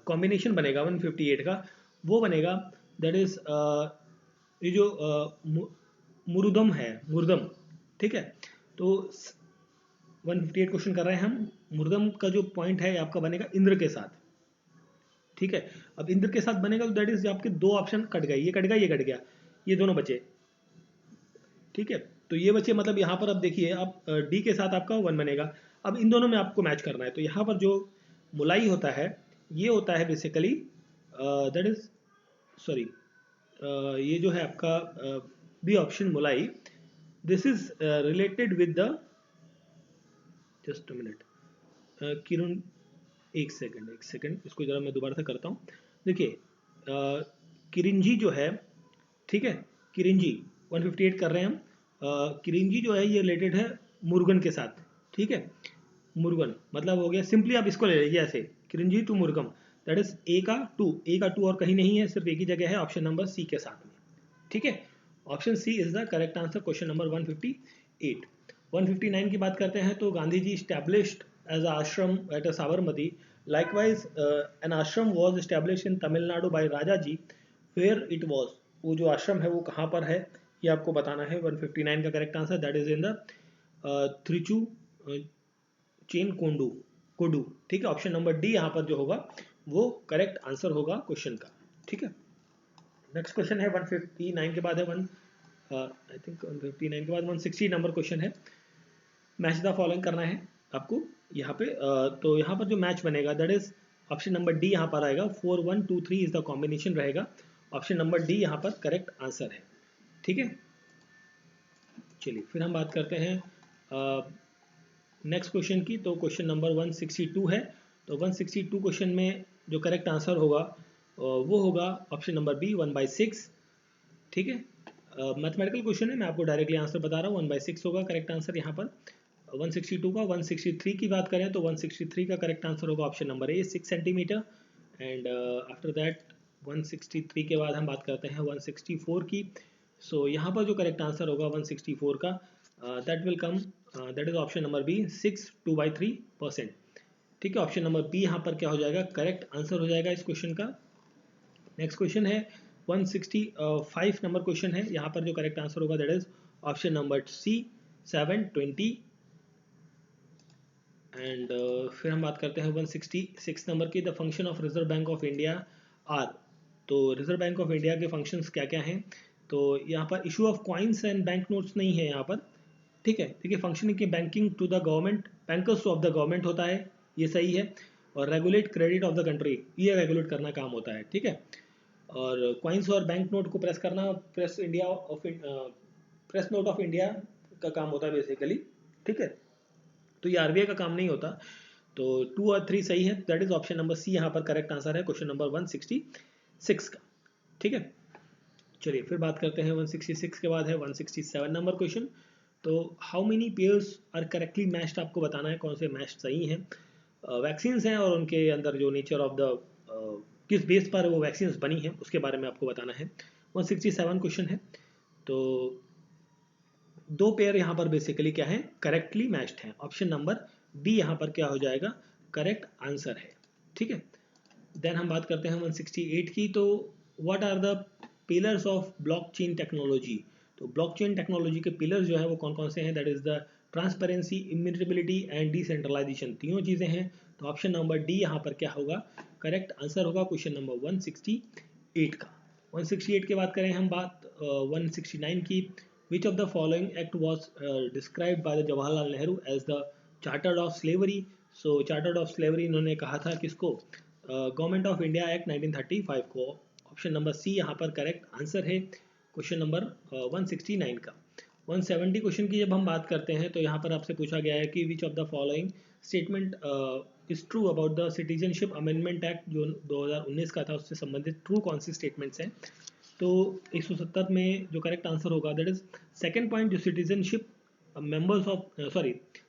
कॉम्बिनेशन बनेगा 158 का वो बनेगा दैट इज ये जो मुरुदम है, मुर्दम। ठीक है, तो 158 क्वेश्चन कर रहे हैं हम। मुर्दम का जो पॉइंट है आपका बनेगा इंद्र के साथ। ठीक है, अब इंद्र के साथ बनेगा तो दैट इज आपके 2 ऑप्शन कट गए, ये कट गया ये कट गया, ये दोनों बचे। ठीक है, तो ये बचे मतलब यहाँ पर अब देखिए अब डी के साथ आपका 1 बनेगा। अब इन दोनों में आपको मैच करना है। तो यहाँ पर जो मुलाई होता है ये होता है बेसिकली दैट इज सॉरी ये जो है आपका B option Mullai, this is related with the just a minute Kiran, एक सेकंड इसको जरा मैं दोबारा से करता हूँ। देखिए किरिंजी जो है, ठीक है, किरिंजी 158 कर रहे हैं हम। किरिंजी जो है ये रिलेटेड है मुर्गन के साथ। ठीक है, मुर्गन मतलब हो गया सिंपली आप इसको ले लीजिए ऐसे किरिंजी टू मुर्गम दैट इज ए का टू और कहीं नहीं है, सिर्फ एक ही जगह है ऑप्शन नंबर सी के साथ में। ठीक है, option C is the correct answer question number 158। 159 की बात करते हैं। तो Gandhi ji established as ashram at Sabarmati, likewise an ashram was establish in Tamil Nadu by Raja ji, where it was. वो जो आश्रम है वो कहाँ पर है ये आपको बताना है। 159 का correct answer that is in the Tiruchengode. ठीक है, ऑप्शन नंबर डी यहाँ पर जो होगा वो करेक्ट आंसर होगा क्वेश्चन का। ठीक है, नेक्स्ट क्वेश्चन है 159 के बाद है आई थिंक 159 के बाद 160 नंबर क्वेश्चन है। मैच द फॉलोइंग करना है आपको यहाँ पे। तो यहाँ पर जो मैच बनेगा that is option number D यहाँ पर आएगा 4123 इज द कॉम्बिनेशन रहेगा। ऑप्शन नंबर डी यहाँ पर करेक्ट आंसर है। ठीक है, चलिए फिर हम बात करते हैं नेक्स्ट क्वेश्चन की। तो क्वेश्चन नंबर 162 है। तो 162 क्वेश्चन में जो करेक्ट आंसर होगा वो होगा ऑप्शन नंबर बी 1/6। ठीक है, मैथमेटिकल क्वेश्चन है, मैं आपको डायरेक्टली आंसर बता रहा हूँ, 1/6 होगा करेक्ट आंसर यहाँ पर। 162 का 163 की बात करें तो 163 का करेक्ट आंसर होगा option number A 6 centimetre. And after that 163 के बाद हम बात करते हैं 164 की। सो यहाँ पर जो करेक्ट आंसर होगा 164 का, that will come, that is option number B 6 2/3%। ठीक है, ऑप्शन नंबर बी यहाँ पर क्या हो जाएगा, करेक्ट आंसर हो जाएगा इस क्वेश्चन का। नेक्स्ट क्वेश्चन है 165 नंबर क्वेश्चन है, यहाँ पर जो करेक्ट आंसर होगा that is option number C 720। And फिर हम बात करते हैं 166 नंबर की, the function of Reserve Bank of India are. तो रिजर्व बैंक ऑफ इंडिया के फंक्शंस क्या क्या हैं, तो यहाँ पर issue of coins and bank notes नहीं है यहाँ पर। ठीक है, देखिए फंक्शनिंग की banking to the government, bankers of the government होता है, ये सही है। और regulate credit of the country, ये रेगुलेट करना काम होता है। ठीक है, और कॉइन्स और बैंक नोट को प्रेस करना प्रेस नोट ऑफ इंडिया का काम होता है बेसिकली। ठीक है, तो ये आरबीआई का काम नहीं होता। तो 2 और 3 सही है, that is option number C यहाँ पर करेक्ट आंसर है क्वेश्चन नंबर 166 का। ठीक है, चलिए फिर बात करते हैं 166 के बाद है 167 नंबर क्वेश्चन। तो how many pairs are correctly matched, आपको बताना है कौन से मैच सही हैं। वैक्सीन्स हैं और उनके अंदर जो नेचर ऑफ द किस बेस पर वो वैक्सीन्स बनी हैं उसके बारे में आपको बताना है। 167 क्वेश्चन है, तो दो पेयर यहाँ पर बेसिकली क्या है, करेक्टली मैच्ड हैं। ऑप्शन नंबर बी यहाँ पर क्या हो जाएगा, करेक्ट आंसर है। ठीक है, देन हम बात करते हैं 168 की। तो what are the pillars of blockchain technology. तो ब्लॉकचेन टेक्नोलॉजी के पिलर्स जो है वो कौन कौन से हैं, that is the transparency, immutability and decentralization, तीनों चीज़ें हैं। तो ऑप्शन नंबर डी यहाँ पर क्या होगा, करेक्ट आंसर होगा क्वेश्चन नंबर 168 का। 168 के बाद करें हम बात 169 की। Which of the following act was described by the Jawaharlal Nehru as the chartered of slavery. So chartered of slavery इन्होंने कहा था किसको, गवर्नमेंट ऑफ इंडिया एक्ट 1935 को। ऑप्शन नंबर सी यहाँ पर करेक्ट आंसर है क्वेश्चन नंबर 169 का। 170 क्वेश्चन की जब हम बात करते हैं तो यहाँ पर आपसे पूछा गया है कि which of the following statement is true about the citizenship amendment act जो 2019 का था, उससे संबंधित ट्रू कौन सी स्टेटमेंट्स हैं। तो 170 में जो करेक्ट आंसर होगा दैट इज सेकेंड पॉइंट, जो citizenship members of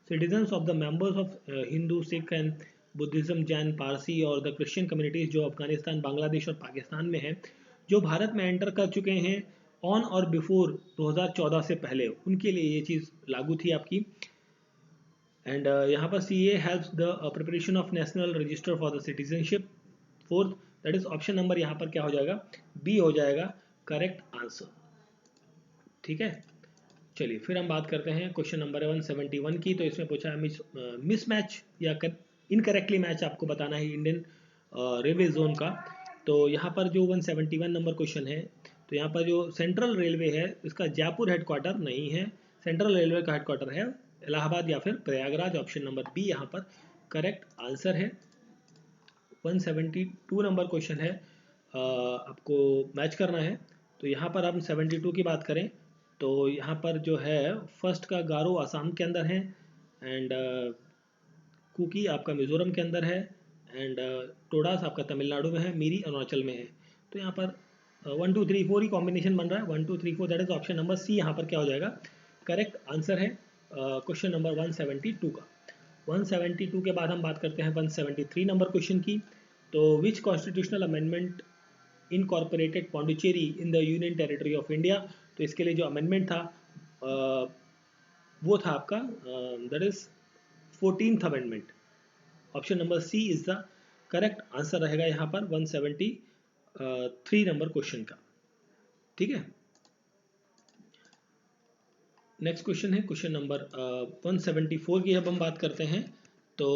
citizens of the members of Hindu, Sikh and Buddhism, Jain, Parsi और द क्रिश्चियन कम्युनिटीज जो अफगानिस्तान, बांग्लादेश और पाकिस्तान में हैं, जो भारत में एंटर कर चुके हैं ऑन और बिफोर 2014 से पहले, उनके लिए ये चीज़ लागू थी आपकी। एंड यहाँ पर C A helps the preparation of national register for the citizenship. Fourth, that is option number यहाँ पर क्या हो जाएगा, बी हो जाएगा करेक्ट आंसर। ठीक है, चलिए फिर हम बात करते हैं क्वेश्चन नंबर 171 की। तो इसमें पूछा है मिसमैच या इनकरेक्टली मैच आपको बताना है इंडियन रेलवे जोन का। तो यहाँ पर जो 171 नंबर क्वेश्चन है, तो यहाँ पर जो सेंट्रल रेलवे है इसका जयपुर हेडक्वार्टर नहीं है, सेंट्रल रेलवे का हेडक्वार्टर है इलाहाबाद या फिर प्रयागराज। ऑप्शन नंबर बी यहाँ पर करेक्ट आंसर है। 172 नंबर क्वेश्चन है, आपको मैच करना है। तो यहाँ पर हम 72 की बात करें तो यहाँ पर जो है फर्स्ट का गारो असम के अंदर है, एंड कुकी आपका मिजोरम के अंदर है, एंड टोडास आपका तमिलनाडु में है, मीरी अरुणाचल में है। तो यहाँ पर 1 2 3 4 ही कॉम्बिनेशन बन रहा है, 1 2 3 4, that is option number C यहाँ पर क्या हो जाएगा, करेक्ट आंसर है क्वेश्चन नंबर 172 का। 172 के बाद हम बात करते हैं 173 नंबर क्वेश्चन की। तो which constitutional amendment incorporated Pondicherry in the union territory of India. तो इसके लिए जो अमेंडमेंट था वो था आपका that is 14th amendment. Option number C is the correct answer रहेगा यहाँ पर 173 नंबर क्वेश्चन का। ठीक है, नेक्स्ट क्वेश्चन है क्वेश्चन नंबर 174 की जब हम बात करते हैं तो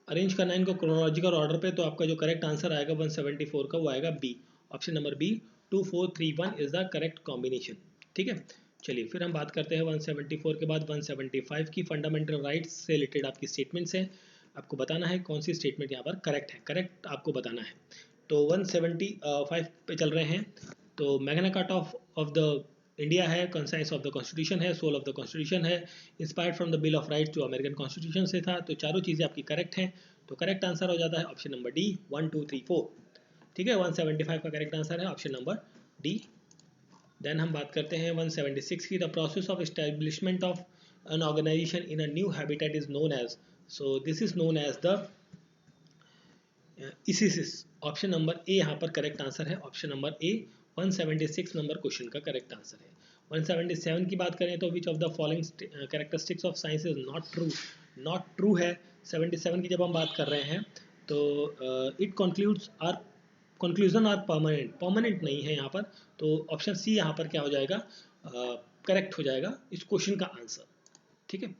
अरेंज करना है इनको क्रोनोलॉजिकल ऑर्डर पे। तो आपका जो करेक्ट आंसर आएगा 174 का वो आएगा B, option number B 2431 is the correct combination. ठीक है, चलिए फिर हम बात करते हैं 174 के बाद 175 की। फंडामेंटल राइट्स से रिलेटेड आपकी स्टेटमेंट्स हैं, आपको बताना है कौन सी स्टेटमेंट यहाँ पर करेक्ट है, करेक्ट आपको बताना है। तो 175 पे चल रहे हैं। तो Magna carta of the India है, कंसाइंस ऑफ द कॉन्स्टिट्यूशन है, सोल ऑफ द कॉन्स्टिट्यूशन है, inspired from the bill of rights जो अमेरिकन कॉन्स्टिट्यूशन से था। तो चारों चीज़ें आपकी करेक्ट हैं, तो करेक्ट आंसर हो जाता है ऑप्शन नंबर डी 1 2 3 4। ठीक है, 175 का करेक्ट आंसर है ऑप्शन नंबर डी। देन हम बात करते हैं 176 की, the process of establishment of an organization in a new habitat is known as, so this is known as the ecesis. Option number A यहाँ पर करेक्ट आंसर है, option number A 176 number question का correct answer है। 177 की बात करें तो which of the following characteristics of science is not true, not true है 77 की जब हम बात कर रहे हैं तो it concludes are, conclusion are permanent, permanent नहीं है यहाँ पर, तो ऑप्शन सी यहाँ पर क्या हो जाएगा, करेक्ट हो जाएगा इस क्वेश्चन का आंसर। ठीक है,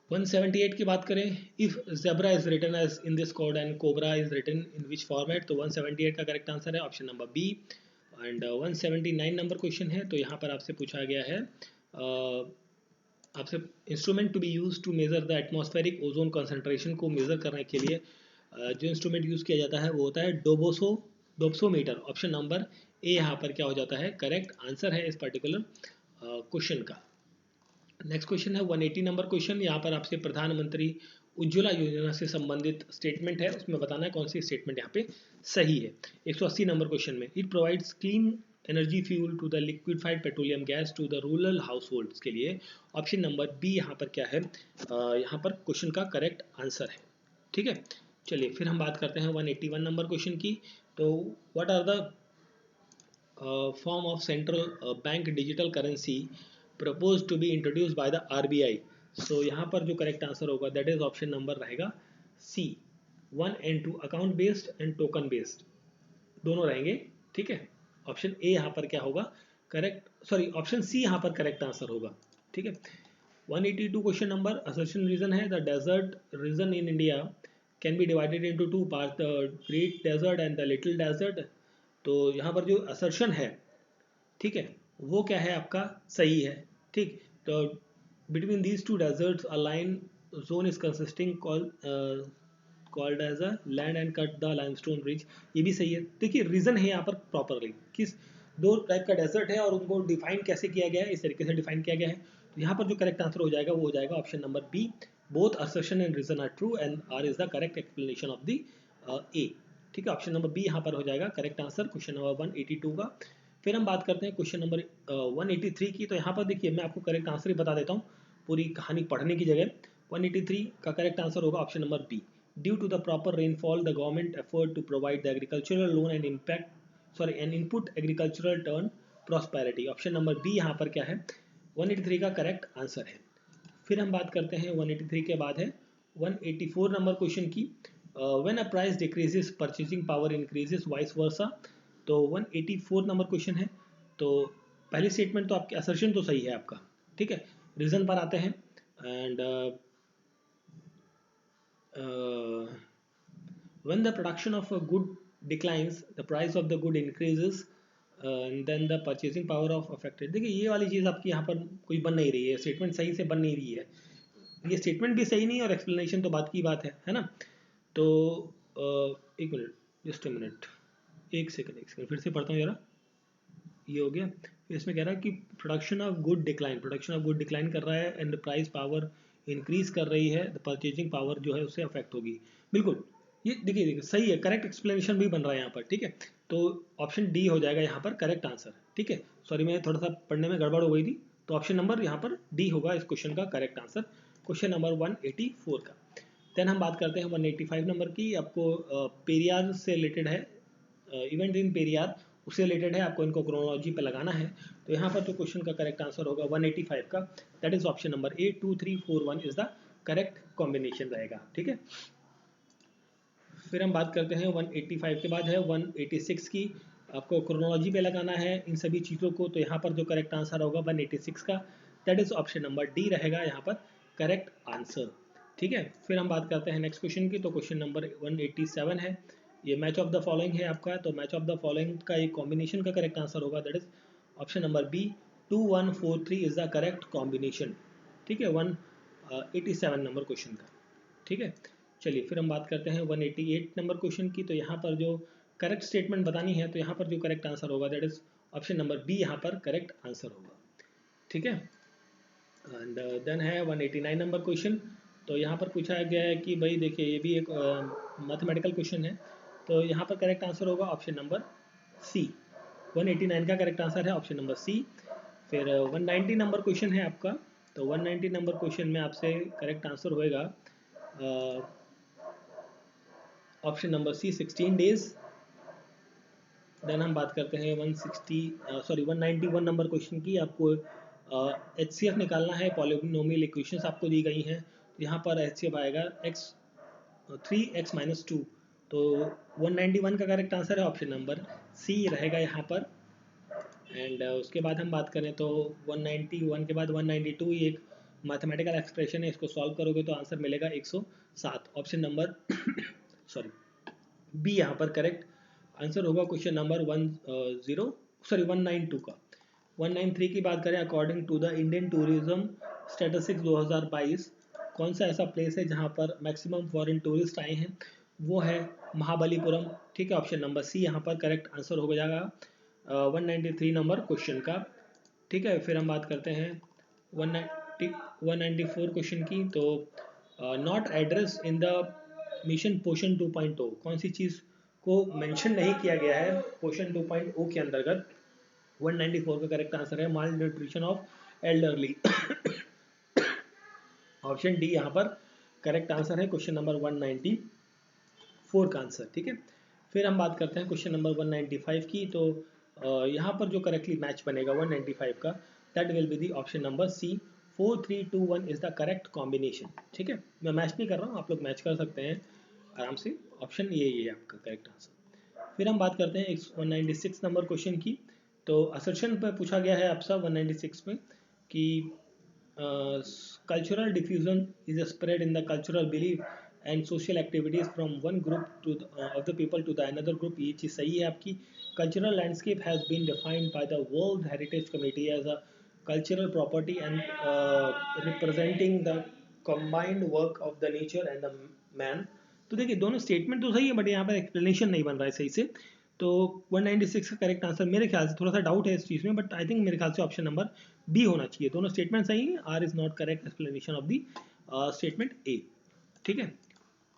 178 की बात करें, if zebra is written as in this code and cobra is written in which format, तो 178 का करेक्ट आंसर है option number B. And 179 number question है, तो यहाँ पर आपसे पूछा गया है आपसे instrument to be use to measure the atmospheric ozone concentration को मेजर करने के लिए जो इंस्ट्रूमेंट यूज किया जाता है वो होता है डोप्सोमीटर। ऑप्शन नंबर ए यहाँ पर क्या हो जाता है, करेक्ट आंसर है इस पर्टिकुलर क्वेश्चन का। नेक्स्ट क्वेश्चन है 180 नंबर क्वेश्चन, यहाँ पर आपसे प्रधानमंत्री उज्ज्वला योजना से संबंधित स्टेटमेंट है, उसमें बताना है कौन सी स्टेटमेंट यहाँ पे सही है। 180 नंबर क्वेश्चन में, it provides clean energy fuel to the liquefied petroleum gas to the rural households के लिए ऑप्शन नंबर बी यहाँ पर क्या है, यहाँ पर क्वेश्चन का करेक्ट आंसर है। ठीक है, चलिए फिर हम बात करते हैं 181 नंबर क्वेश्चन की, तो what are the form of central bank digital currency proposed to be introduced by the RBI, so यहाँ पर जो करेक्ट आंसर होगा दैट इज ऑप्शन नंबर रहेगा सी, 1 and 2 account based and token based दोनों रहेंगे। ठीक है, ऑप्शन ए यहाँ पर क्या होगा करेक्ट, सॉरी ऑप्शन सी यहाँ पर करेक्ट आंसर होगा। ठीक है, 182 क्वेश्चन नंबर, असर्शन रीजन है the desert region in India can be divided into two part, the great desert and the little desert, तो यहाँ पर जो असर्शन है, ठीक है, वो क्या है आपका सही है। ठीक, तो between these two deserts a line zone is consisting called as a land and cut the limestone ridge, ये भी सही है। देखिए रीजन है यहाँ पर प्रॉपरली किस दो टाइप का डेजर्ट है और उनको डिफाइन कैसे किया गया है, इस तरीके से डिफाइन किया गया है, तो यहाँ पर जो करेक्ट आंसर हो जाएगा वो हो जाएगा option number B, both assertion and reason are true and R is the correct explanation of the A. ठीक है, ऑप्शन नंबर बी यहाँ पर हो जाएगा करेक्ट आंसर क्वेश्चन नंबर 182 का। फिर हम बात करते हैं क्वेश्चन नंबर 183 की, तो यहाँ पर देखिए मैं आपको करेक्ट आंसर ही बता देता हूँ पूरी कहानी पढ़ने की जगह। 183 का करेक्ट आंसर होगा option number B, due to the proper rainfall the government effort to provide the agricultural loan and impact sorry and input agricultural turn prosperity, option number B यहाँ पर क्या है 183 का करेक्ट आंसर है। फिर हम बात करते हैं 183 के बाद है 184 नंबर क्वेश्चन की, when a price decreases purchasing power increases vice versa, तो 184 नंबर क्वेश्चन है, तो पहली स्टेटमेंट तो आपकी असर्शन तो सही है आपका। ठीक है, रीजन पर आते हैं and when the production of a good declines the price of the good increases and then the purchasing power of affected, देखिए ये वाली चीज़ आपकी यहाँ पर कोई बन नहीं रही है, स्टेटमेंट सही से बन नहीं रही है, ये स्टेटमेंट भी सही नहीं है और एक्सप्लेनेशन तो बात की बात है ना। तो एक मिनट, जस्ट ए मिनट, एक सेकंड फिर से पढ़ता हूँ जरा, ये हो गया। इसमें कह रहा है कि production of good decline, production of good decline कर रहा है एंड प्राइस पावर इंक्रीज कर रही है, द परचेजिंग पावर जो है उससे अफेक्ट होगी। बिल्कुल, ये देखिए सही है, करेक्ट एक्सप्लेनेशन भी बन रहा है यहाँ पर। ठीक है, तो ऑप्शन डी हो जाएगा यहाँ पर करेक्ट आंसर। ठीक है, सॉरी मैं थोड़ा सा पढ़ने में गड़बड़ हो गई थी, तो ऑप्शन नंबर यहाँ पर डी होगा इस क्वेश्चन का करेक्ट आंसर, क्वेश्चन नंबर 184 का। देन हम बात करते हैं 185 नंबर की, आपको पेरियार से रिलेटेड है, इवेंट इन पेरियार उससे रिलेटेड है, आपको इनको क्रोनोलॉजी पे लगाना है, तो यहाँ पर तो क्वेश्चन का करेक्ट आंसर होगा 185 का, that is option number A, 2 3 4 1 is the correct combination रहेगा। ठीक है, फिर हम बात करते हैं 185 के बाद है 186 की, आपको क्रोनोलॉजी पे लगाना है इन सभी चीज़ों को, तो यहाँ पर जो करेक्ट आंसर होगा 186 का, that is option number D रहेगा यहाँ पर करेक्ट आंसर। ठीक है, फिर हम बात करते हैं नेक्स्ट क्वेश्चन की, तो क्वेश्चन नंबर 187 है, ये मैच ऑफ द फॉलोइंग है आपका, तो मैच ऑफ द फॉलोइंग का एक कॉम्बिनेशन का करेक्ट आंसर होगा, that is option number B, 2143 is the correct combination. ठीक है, 187 नंबर क्वेश्चन का। ठीक है, चलिए फिर हम बात करते हैं 188 नंबर क्वेश्चन की, तो यहाँ पर जो करेक्ट स्टेटमेंट बतानी है, तो यहाँ पर जो करेक्ट आंसर होगा that is option number B यहाँ पर करेक्ट आंसर होगा। ठीक है, एंड देन है 189 नंबर क्वेश्चन, तो यहाँ पर पूछा गया है कि भाई देखिए ये भी एक मैथमेटिकल क्वेश्चन है, तो यहाँ पर करेक्ट आंसर होगा ऑप्शन नंबर सी। 189 का करेक्ट आंसर है ऑप्शन नंबर सी। फिर 190 नंबर क्वेश्चन है आपका। तो 190 नंबर क्वेश्चन में आपसे करेक्ट आंसर होएगा option number C 16 days. Then हम बात करते हैं 191 नंबर क्वेश्चन की। आपको HCF निकालना है, पॉलिनोमियल इक्वेशंस आपको दी गई हैं। तो यहाँ पर HCF आएगा 3x-2। तो 191 का करेक्ट आंसर है ऑप्शन नंबर सी रहेगा यहाँ पर। एंड उसके बाद हम बात करें तो 191 के बाद 192 ये एक मैथमेटिकल एक्सप्रेशन है, इसको सॉल्व करोगे तो आंसर मिलेगा 107। ऑप्शन नंबर सॉरी बी यहाँ पर करेक्ट आंसर होगा क्वेश्चन नंबर 192 का। 193 की बात करें, according to the Indian tourism statistics 2022 कौन सा ऐसा प्लेस है जहाँ पर मैक्सिमम फॉरेन टूरिस्ट आए हैं? वो है महाबलीपुरम। ठीक है, ऑप्शन नंबर सी यहाँ पर करेक्ट आंसर हो जाएगा 193 नंबर क्वेश्चन का। ठीक है, फिर हम बात करते हैं 194 क्वेश्चन की। तो not address in the mission पोषण 2.0 कौन सी चीज़ को मेंशन नहीं किया गया है पोषण 2.0 के अंतर्गत? 194 का करेक्ट आंसर है malnutrition of elderly. Option D यहाँ पर करेक्ट आंसर है क्वेश्चन नंबर 194 का आंसर। ठीक है, फिर हम बात करते हैं क्वेश्चन नंबर 195 की। तो यहाँ पर जो करेक्टली मैच बनेगा 195 का, that will be the option number C 4321 is the correct combination. ठीक है, मैं मैच नहीं कर रहा हूँ, आप लोग मैच कर सकते हैं आराम से। ऑप्शन ये है आपका करेक्ट आंसर। फिर हम बात करते हैं 196 नंबर क्वेश्चन की। तो असर्शन पर पूछा गया है आपसे 196 में कि cultural diffusion is a spread in the cultural belief and social activities from one group to of the people to the another group। ये चीज़ सही है आपकी। Cultural landscape has been defined by the World Heritage Committee as a cultural property and representing the combined work of the nature and the man। तो देखिए दोनों statement तो सही है, बट यहाँ पर एक्सप्लेनेशन नहीं बन रहा है सही से। तो 196 का करेक्ट आंसर मेरे ख्याल से, थोड़ा सा डाउट है इस चीज़ में, बट आई थिंक मेरे ख्याल से ऑप्शन नंबर बी होना चाहिए। दोनों स्टेटमेंट सही है, R is not correct explanation of the statement A. ठीक है,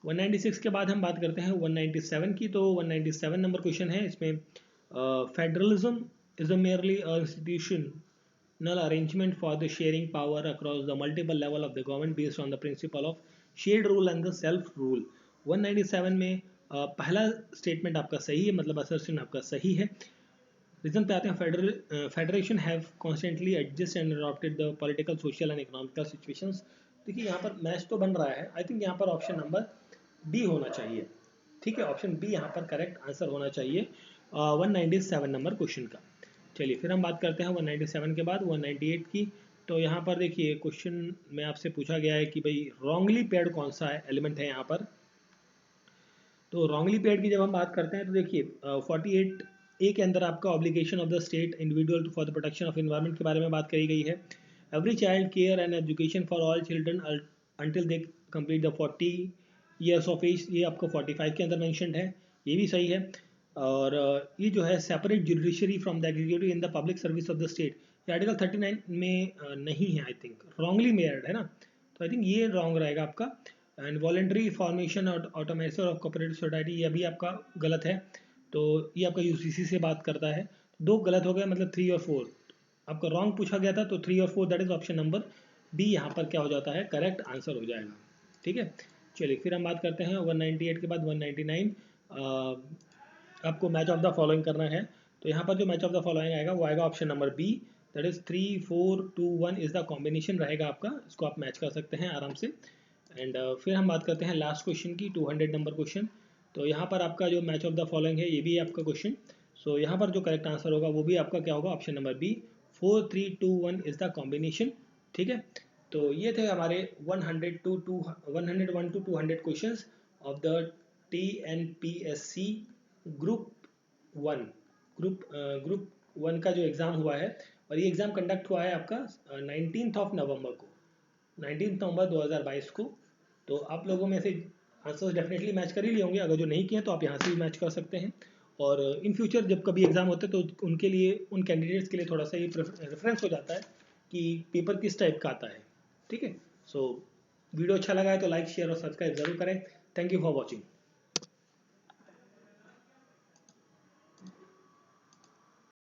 196 के बाद हम बात करते हैं 197 की। तो 197 नंबर क्वेश्चन है। इसमें federalism is a merely institutional arrangement for the sharing power across the multiple level of the government based on the principle of shared rule and the self rule. 197 में पहला स्टेटमेंट आपका सही है, मतलब assertion आपका सही है। रीजन पे आते हैं, federation have constantly adjust and adopted the political social and economical situations. देखिए यहाँ पर मैच तो बन रहा है, आई थिंक यहाँ पर ऑप्शन नंबर बी होना चाहिए। ठीक है, ऑप्शन बी यहाँ पर करेक्ट आंसर होना चाहिए 197 नंबर क्वेश्चन का। चलिए फिर हम बात करते हैं 197 के बाद 198 की। तो यहाँ पर देखिए क्वेश्चन में आपसे पूछा गया है कि भाई रॉन्गली पेयर्ड कौन सा है एलिमेंट है यहाँ पर। तो रॉन्गली पेयर्ड की जब हम बात करते हैं तो देखिए 48 ए के अंदर आपका obligation of the state individual for the protection of environment के बारे में बात करी गई है। Every child care and education for all children until they complete the 40 years of age, ये आपको 45 के अंदर मैंशनड है, ये भी सही है। और ये जो है separate judiciary from the executive in the public service of the state, ये आर्टिकल 39 में नहीं है, आई थिंक रॉन्गली मेयर्ड है ना, तो आई थिंक ये रॉन्ग रहेगा आपका। एंड वॉलेंट्री फॉर्मेशन और ऑटोमेशन ऑफ कोऑपरेटिव सोसाइटी, ये भी आपका गलत है। तो ये आपका यूसीसी से बात करता है। दो गलत हो गए, मतलब 3 और 4 आपका रॉन्ग पूछा गया था। तो 3 और 4 that is option number B यहाँ पर क्या हो जाता है, करेक्ट आंसर हो जाएगा। ठीक है, चलिए फिर हम बात करते हैं 198 के बाद 199। आपको मैच ऑफ द फॉलोइंग करना है। तो यहाँ पर जो मैच ऑफ द फॉलोइंग आएगा वो आएगा option number B, that is 3 4 2 1 is the combination रहेगा आपका। इसको आप मैच कर सकते हैं आराम से। एंड फिर हम बात करते हैं लास्ट क्वेश्चन की, 200 नंबर क्वेश्चन। तो यहाँ पर आपका जो मैच ऑफ द फॉलोइंग है ये भी है आपका क्वेश्चन। सो यहाँ पर जो करेक्ट आंसर होगा वो भी आपका क्या होगा, option number B 4 3 2 1 is the combination. ठीक है, तो ये थे हमारे 101 to 200 questions of the TNPSC group 1 का जो एग्ज़ाम हुआ है। और ये एग्ज़ाम कंडक्ट हुआ है आपका 19 नवंबर को, 19 नवंबर 2022 को। तो आप लोगों में से आंसर्स डेफिनेटली मैच कर ही लिए होंगे, अगर जो नहीं किए तो आप यहाँ से भी मैच कर सकते हैं। और इन फ्यूचर जब कभी एग्ज़ाम होते हैं तो उनके लिए, उन कैंडिडेट्स के लिए थोड़ा सा ये रेफरेंस हो जाता है कि पेपर किस टाइप का आता है। ठीक है, सो वीडियो अच्छा लगा है तो लाइक शेयर और सब्सक्राइब जरूर करें। Thank you for watching.